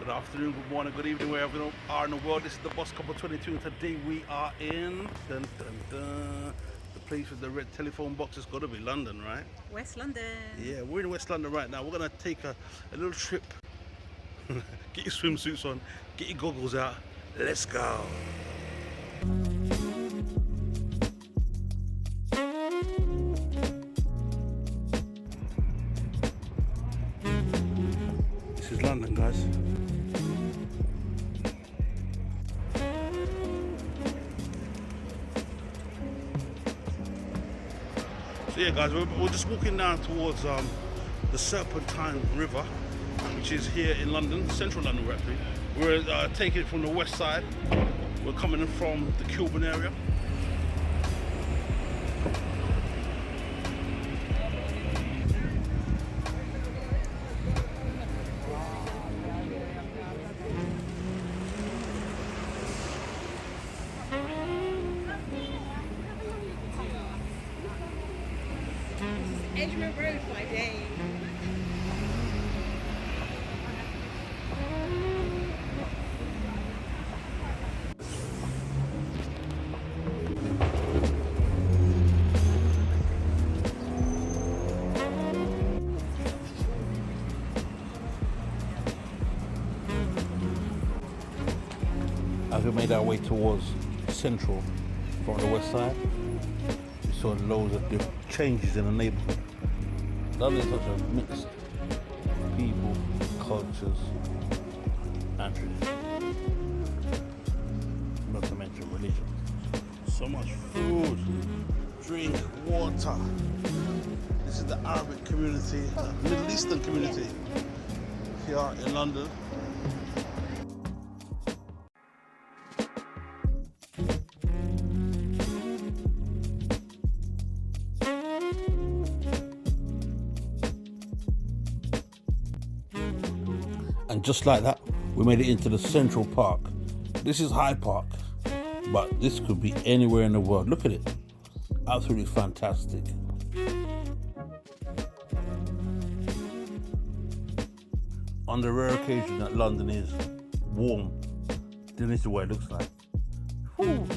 Good afternoon, good morning, good evening, wherever you are in the world. This is the Boss Couple 22, and today we are in the place with the red telephone box. It's got to be London, right? West London. Yeah, we're in West London right now. We're gonna take a little trip. Get your swimsuits on, get your goggles out. Let's go. This is London, guys. So yeah, guys, we're just walking down towards the Serpentine River, which is here in London, central London. We're taking it from the west side. We're coming in from the Kilburn area. Edgemere Road by day. As we made our way towards Central from the west side, we saw loads of different changes in the neighbourhood. London is such a mixed people, cultures, and traditions. Not to mention religion. So much food, drink, water. This is the Arabic community, the Middle Eastern community here in London. And just like that, we made it into the Central Park. This is Hyde Park, but this could be anywhere in the world. Look at it. Absolutely fantastic. On the rare occasion that London is warm, then this is what it looks like. Whew.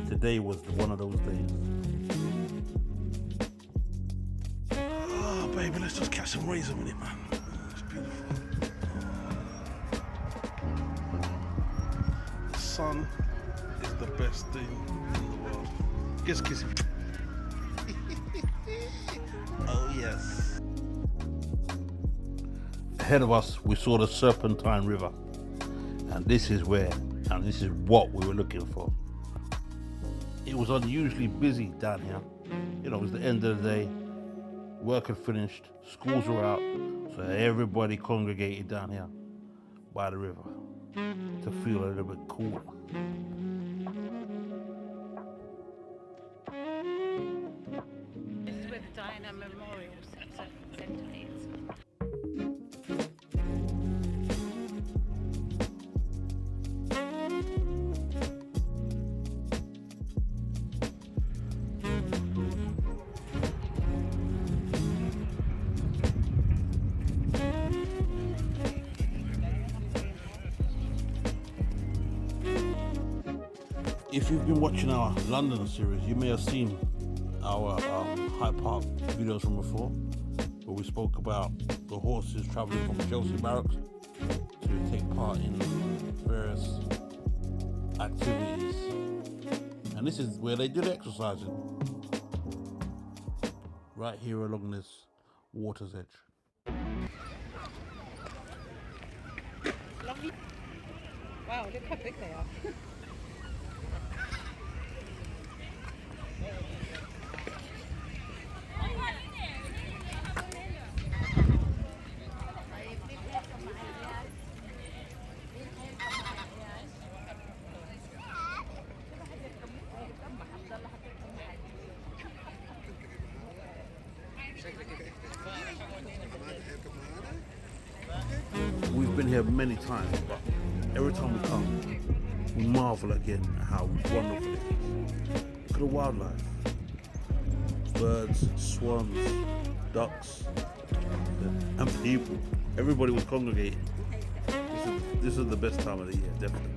Today was one of those days. Oh, baby, let's just catch some rays a minute, man. It's beautiful. The sun is the best thing in the world. Just kiss him. Oh, yes. Ahead of us, we saw the Serpentine River. And this is where, and this is what we were looking for. It was unusually busy down here. You know, it was the end of the day. Work had finished, schools were out, so everybody congregated down here by the river to feel a little bit cooler. This is where the Diana Memorial Centre is. If you've been watching our London series, you may have seen our Hyde Park videos from before, where we spoke about the horses travelling from Chelsea Barracks to take part in various activities. And this is where they did exercising, right here along this water's edge. Lovely. Wow, look how big they are. We've been here many times, but every time we come, we marvel again at how wonderful it is. Look at the wildlife. Birds, swans, ducks, and people. Everybody was congregating. This this is the best time of the year, definitely.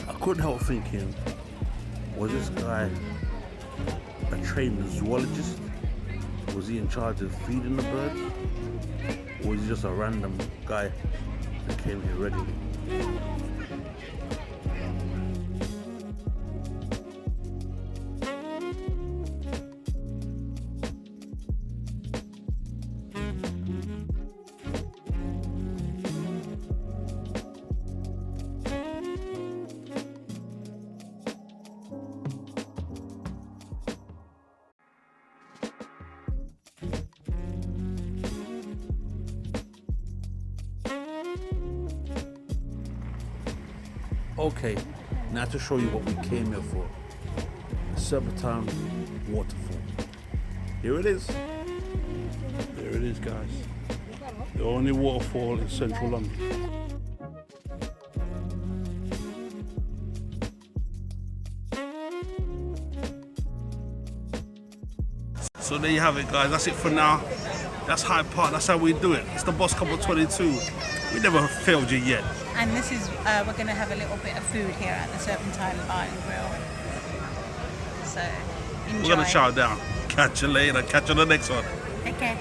I couldn't help thinking, was this guy a trained zoologist? Was he in charge of feeding the birds? Or was he just a random guy that came here regularly? Okay, now to show you what we came here for. Surbiton Waterfall. Here it is. There it is, guys. The only waterfall in central London. So there you have it, guys. That's it for now. That's Hyde Park. That's how we do it. It's the Boss Couple 22. We never failed you yet. And this is, we're going to have a little bit of food here at the Serpentine Bar and Grill. So, enjoy. We're going to chow down. Catch you later. Catch you on the next one. Okay.